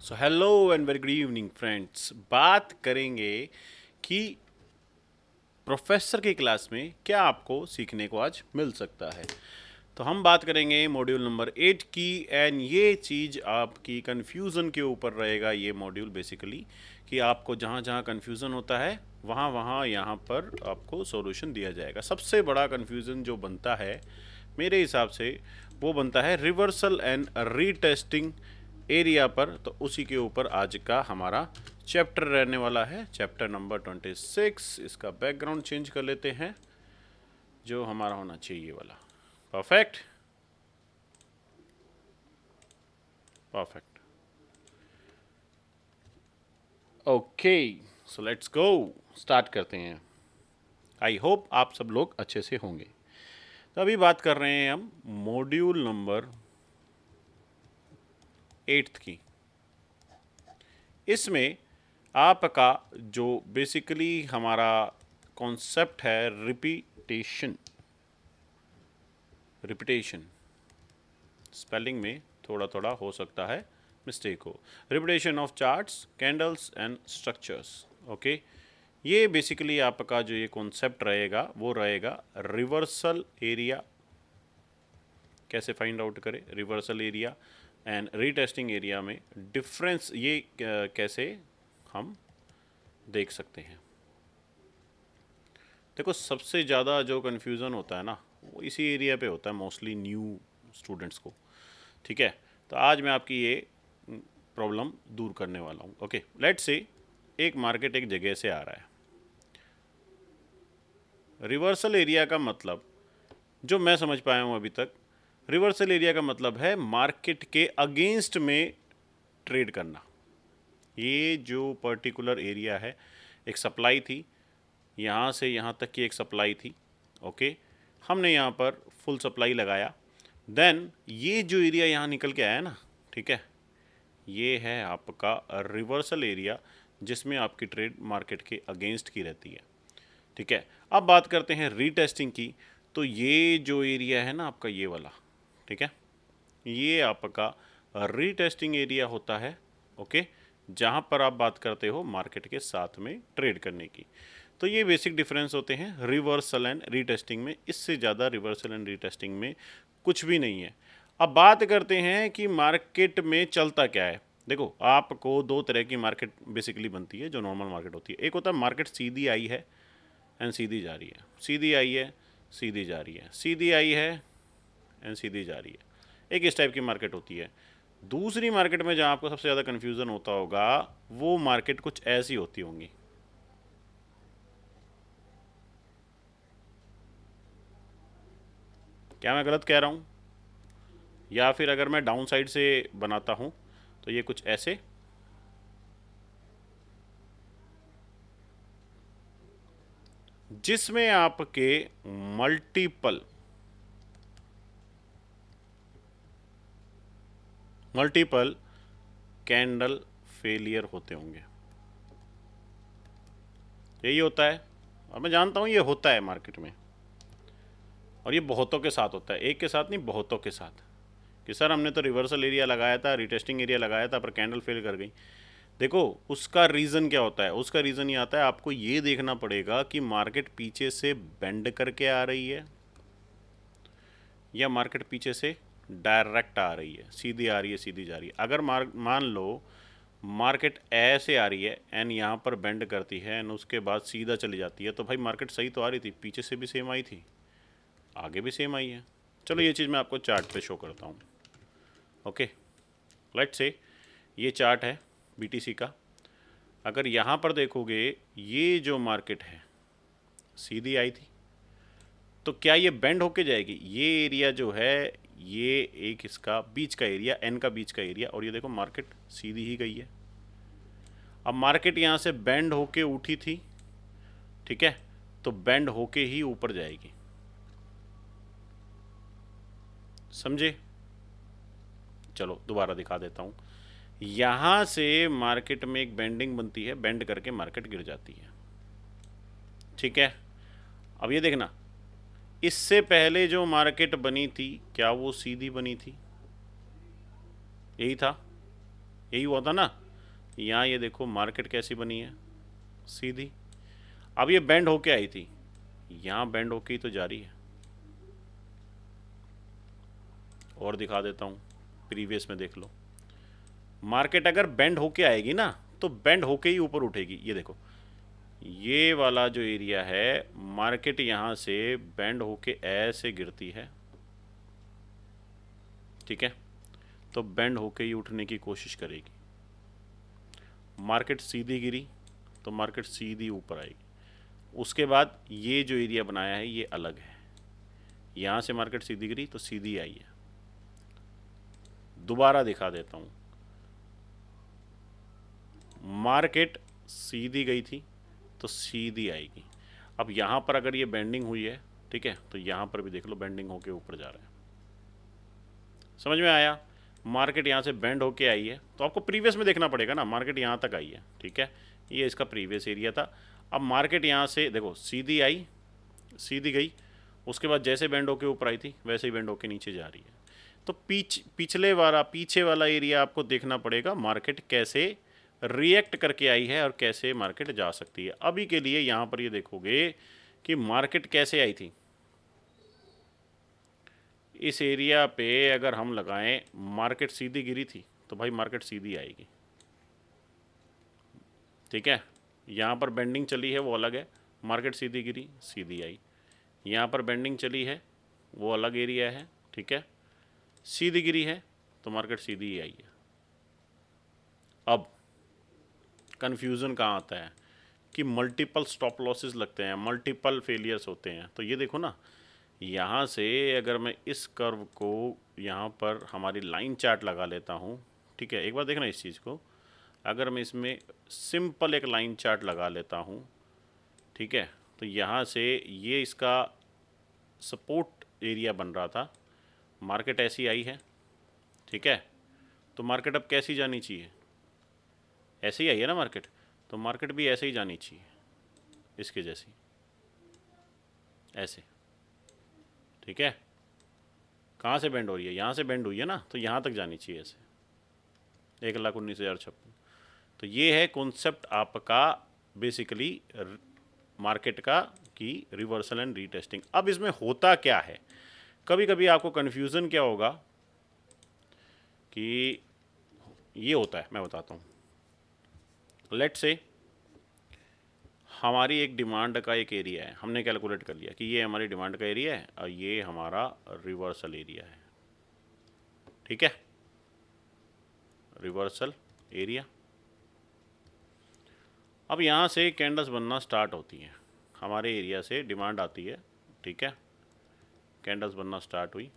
So hello and very good evening friends. बात करेंगे कि प्रोफेसर की क्लास में क्या आपको सीखने को आज मिल सकता है। तो हम बात करेंगे मॉड्यूल नंबर 8 की एंड ये चीज़ आपकी कन्फ्यूज़न के ऊपर रहेगा। ये मॉड्यूल बेसिकली कि आपको जहाँ जहाँ कन्फ्यूज़न होता है वहाँ वहाँ यहाँ पर आपको सॉल्यूशन दिया जाएगा। सबसे बड़ा कन्फ्यूज़न जो बनता है मेरे हिसाब से वो बनता है रिवर्सल एंड रीटेस्टिंग एरिया पर। तो उसी के ऊपर आज का हमारा चैप्टर रहने वाला है, चैप्टर नंबर 26। इसका बैकग्राउंड चेंज कर लेते हैं, जो हमारा होना चाहिए ये वाला। Perfect perfect. Okay, so let's go, start करते हैं। आई होप आप सब लोग अच्छे से होंगे। तो अभी बात कर रहे हैं हम मॉड्यूल नंबर 8 की। इसमें आपका जो बेसिकली हमारा कॉन्सेप्ट है रिपीटेशन। रिपीटेशन स्पेलिंग में थोड़ा थोड़ा हो सकता है मिस्टेक हो। Repetition of charts, candles and structures. Okay, ये बेसिकली आपका जो ये कॉन्सेप्ट रहेगा वो रहेगा रिवर्सल एरिया। कैसे फाइंड आउट करें reversal area and retesting area में डिफरेंस, ये कैसे हम देख सकते हैं। देखो, सबसे ज़्यादा जो कन्फ्यूज़न होता है ना वो इसी एरिया पे होता है मोस्टली न्यू स्टूडेंट्स को। ठीक है, तो आज मैं आपकी ये प्रॉब्लम दूर करने वाला हूँ। ओके, लेट्स से एक मार्केट एक जगह से आ रहा है। रिवर्सल एरिया का मतलब, जो मैं समझ पाया हूँ अभी तक, रिवर्सल एरिया का मतलब है मार्केट के अगेंस्ट में ट्रेड करना। ये जो पर्टिकुलर एरिया है, एक सप्लाई थी, यहाँ से यहाँ तक की एक सप्लाई थी। ओके, हमने यहाँ पर फुल सप्लाई लगाया। देन ये जो एरिया यहाँ निकल के आया ना, ठीक है, ये है आपका रिवर्सल एरिया जिसमें आपकी ट्रेड मार्केट के अगेंस्ट की रहती है। ठीक है, अब बात करते हैं रीटेस्टिंग की। तो ये जो एरिया है ना आपका, ये वाला, ठीक है, ये आपका रीटेस्टिंग एरिया होता है। ओके, जहाँ पर आप बात करते हो मार्केट के साथ में ट्रेड करने की। तो ये बेसिक डिफरेंस होते हैं रिवर्सल एंड रीटेस्टिंग में। इससे ज़्यादा रिवर्सल एंड रीटेस्टिंग में कुछ भी नहीं है। अब बात करते हैं कि मार्केट में चलता क्या है। देखो, आपको दो तरह की मार्केट बेसिकली बनती है जो नॉर्मल मार्केट होती है। एक होता है मार्केट सीधी आई है एंड सीधी जा रही है, सीधी आई है, सीधी जा रही है, सीधी आई है एंड सीधी जा रही है। एक इस टाइप की मार्केट होती है। दूसरी मार्केट में जहाँ आपको सबसे ज़्यादा कन्फ्यूज़न होता होगा वो मार्केट कुछ ऐसी होती होंगी। क्या मैं गलत कह रहा हूँ? या फिर अगर मैं डाउन साइड से बनाता हूँ तो ये कुछ ऐसे, जिसमें आपके मल्टीपल मल्टीपल कैंडल फेलियर होते होंगे। यही होता है, और मैं जानता हूँ ये होता है मार्केट में। और ये बहुतों के साथ होता है, एक के साथ नहीं, बहुतों के साथ। कि सर हमने तो रिवर्सल एरिया लगाया था, रिटेस्टिंग एरिया लगाया था, पर कैंडल फेल कर गई। देखो, उसका रीज़न क्या होता है? उसका रीज़न ये आता है, आपको ये देखना पड़ेगा कि मार्केट पीछे से बेंड करके आ रही है या मार्केट पीछे से डायरेक्ट आ रही है, सीधी आ रही है, सीधी जा रही है। अगर मान लो मार्केट ऐसे आ रही है एंड यहाँ पर बेंड करती है एंड उसके बाद सीधा चली जाती है, तो भाई मार्केट सही तो आ रही थी, पीछे से भी सेम आई थी, आगे भी सेम आई है। चलो ये चीज़ मैं आपको चार्ट पे शो करता हूँ। ओके, लेट्स से ये चार्ट है बीटीसी का। अगर यहाँ पर देखोगे, ये जो मार्केट है सीधी आई थी, तो क्या ये बेंड होके जाएगी? ये एरिया जो है, ये एक इसका बीच का एरिया, एन का बीच का एरिया, और ये देखो मार्केट सीधी ही गई है। अब मार्केट यहाँ से बेंड होके उठी थी, ठीक है, तो बेंड होके ही ऊपर जाएगी। समझे? चलो दोबारा दिखा देता हूँ। यहाँ से मार्केट में एक बेंडिंग बनती है, बेंड करके मार्केट गिर जाती है। ठीक है, अब ये देखना, इससे पहले जो मार्केट बनी थी क्या वो सीधी बनी थी? यही था। यही हुआ था ना। यहाँ ये देखो मार्केट कैसी बनी है, सीधी। अब ये बेंड होके आई थी, यहाँ बेंड होके ही तो जा रही है। और दिखा देता हूँ, प्रीवियस में देख लो, मार्केट अगर बेंड होके आएगी ना तो बेंड होके ही ऊपर उठेगी। ये देखो ये वाला जो एरिया है, मार्केट यहाँ से बेंड होके ऐसे गिरती है, ठीक है, तो बेंड होके ही उठने की कोशिश करेगी। मार्केट सीधी गिरी तो मार्केट सीधी ऊपर आएगी। उसके बाद ये जो एरिया बनाया है ये अलग है, यहाँ से मार्केट सीधी गिरी तो सीधी आई है। दोबारा दिखा देता हूँ, मार्केट सीधी गई थी तो सीधी आएगी। अब यहाँ पर अगर ये बेंडिंग हुई है, ठीक है, तो यहाँ पर भी देख लो बेंडिंग होके ऊपर जा रहा है। समझ में आया? मार्केट यहाँ से बेंड होके आई है तो आपको प्रीवियस में देखना पड़ेगा ना, मार्केट यहाँ तक आई है, ठीक है, ये इसका प्रीवियस एरिया था। अब मार्केट यहाँ से देखो सीधी आई, सीधी गई, उसके बाद जैसे बेंड होके ऊपर आई थी वैसे ही बेंड होके नीचे जा रही है। तो पीछे वाला एरिया आपको देखना पड़ेगा, मार्केट कैसे रिएक्ट करके आई है और कैसे मार्केट जा सकती है। अभी के लिए यहाँ पर ये देखोगे कि मार्केट कैसे आई थी। इस एरिया पे अगर हम लगाएं मार्केट सीधी गिरी थी तो भाई मार्केट सीधी आएगी, ठीक है। यहाँ पर बेंडिंग चली है वो अलग है, मार्केट सीधी गिरी सीधी आई। यहाँ पर बेंडिंग चली है वो अलग एरिया है, ठीक है, सीधी गिरी है तो मार्केट सीधी ही आई है। अब कन्फ्यूज़न कहाँ आता है कि मल्टीपल स्टॉप लॉसेस लगते हैं, मल्टीपल फेलियर्स होते हैं। तो ये देखो ना, यहाँ से अगर मैं इस कर्व को यहाँ पर हमारी लाइन चार्ट लगा लेता हूँ, ठीक है, एक बार देखना इस चीज़ को, अगर मैं इसमें सिंपल एक लाइन चार्ट लगा लेता हूँ, ठीक है, तो यहाँ से ये इसका सपोर्ट एरिया बन रहा था, मार्केट ऐसी आई है, ठीक है, तो मार्केट अब कैसी जानी चाहिए, ऐसे ही आई है ना मार्केट, तो मार्केट भी ऐसे ही जानी चाहिए, इसके जैसी, ऐसे, ठीक है। कहाँ से बेंड हो रही है, यहाँ से बेंड हुई है ना, तो यहाँ तक जानी चाहिए ऐसे, 1,19,056। तो ये है कॉन्सेप्ट आपका बेसिकली मार्केट का कि रिवर्सल एंड रीटेस्टिंग। अब इसमें होता क्या है, कभी कभी आपको कन्फ्यूज़न क्या होगा कि ये होता है, मैं बताता हूँ। लेट से हमारी एक डिमांड का एक एरिया है, हमने कैलकुलेट कर लिया कि ये हमारी डिमांड का एरिया है और ये हमारा रिवर्सल एरिया है, ठीक है, रिवर्सल एरिया। अब यहाँ से कैंडल्स बनना स्टार्ट होती हैं, हमारे एरिया से डिमांड आती है, ठीक है, कैंडल्स बनना स्टार्ट हुई,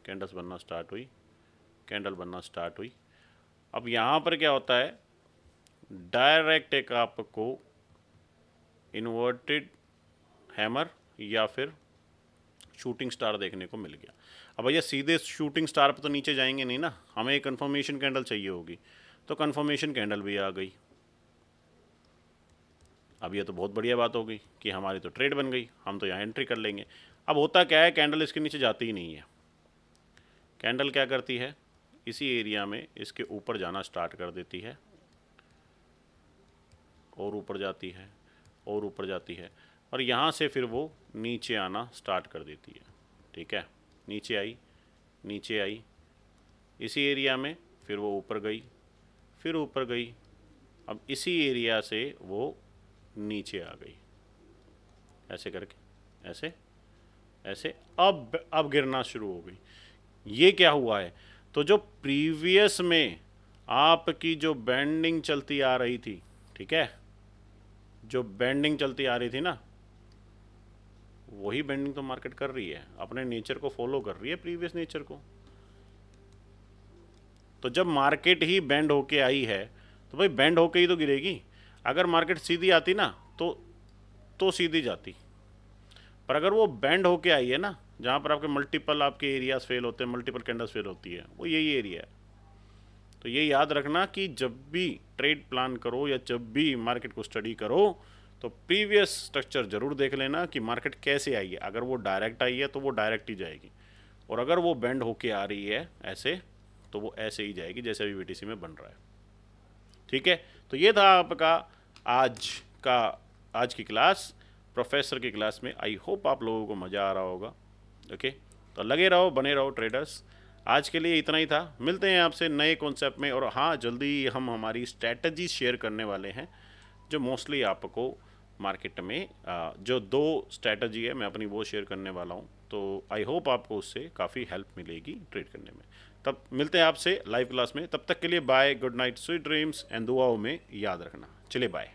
कैंडल्स बनना स्टार्ट हुई, कैंडल बनना स्टार्ट हुई। अब यहाँ पर क्या होता है, डायरेक्ट एक आपको इन्वर्टेड हैमर या फिर शूटिंग स्टार देखने को मिल गया। अब भैया सीधे शूटिंग स्टार पर तो नीचे जाएंगे नहीं ना, हमें एक कन्फर्मेशन कैंडल चाहिए होगी, तो कन्फर्मेशन कैंडल भी आ गई। अब ये तो बहुत बढ़िया बात हो गई कि हमारी तो ट्रेड बन गई, हम तो यहाँ एंट्री कर लेंगे। अब होता क्या है, कैंडल इसके नीचे जाती ही नहीं है, कैंडल क्या करती है, इसी एरिया में इसके ऊपर जाना स्टार्ट कर देती है, और ऊपर जाती है और ऊपर जाती है, और यहाँ से फिर वो नीचे आना स्टार्ट कर देती है, ठीक है, नीचे आई, नीचे आई इसी एरिया में, फिर वो ऊपर गई, फिर ऊपर गई, अब इसी एरिया से वो नीचे आ गई, ऐसे करके, ऐसे ऐसे, अब गिरना शुरू हो गई। ये क्या हुआ है, तो जो प्रीवियस में आपकी जो बेंडिंग चलती आ रही थी, ठीक है, जो बेंडिंग चलती आ रही थी ना, वही बेंडिंग तो मार्केट कर रही है, अपने नेचर को फॉलो कर रही है, प्रीवियस नेचर को। तो जब मार्केट ही बेंड होके आई है तो भाई बेंड होके ही तो गिरेगी। अगर मार्केट सीधी आती ना तो सीधी जाती, पर अगर वो बेंड होके आई है ना, जहाँ पर आपके मल्टीपल आपके एरियाज फेल होते हैं, मल्टीपल कैंडल्स फेल होती है, वो यही एरिया है। तो ये याद रखना कि जब भी ट्रेड प्लान करो या जब भी मार्केट को स्टडी करो तो प्रीवियस स्ट्रक्चर ज़रूर देख लेना कि मार्केट कैसे आई है। अगर वो डायरेक्ट आई है तो वो डायरेक्ट ही जाएगी, और अगर वो बेंड होके आ रही है ऐसे, तो वो ऐसे ही जाएगी जैसे अभी बीटीसी में बन रहा है। ठीक है, तो ये था आपका आज का आज की क्लास, प्रोफेसर की क्लास में। आई होप आप लोगों को मज़ा आ रहा होगा। ओके, तो लगे रहो, बने रहो ट्रेडर्स। आज के लिए इतना ही था, मिलते हैं आपसे नए कॉन्सेप्ट में। और हाँ, जल्दी हम हमारी स्ट्रैटेजी शेयर करने वाले हैं जो मोस्टली आपको मार्केट में जो 2 स्ट्रैटेजी है मैं अपनी वो शेयर करने वाला हूँ। तो आई होप आपको उससे काफ़ी हेल्प मिलेगी ट्रेड करने में। तब मिलते हैं आपसे लाइव क्लास में, तब तक के लिए bye, good night, sweet dreams and दुआओं में याद रखना। चलिए बाय।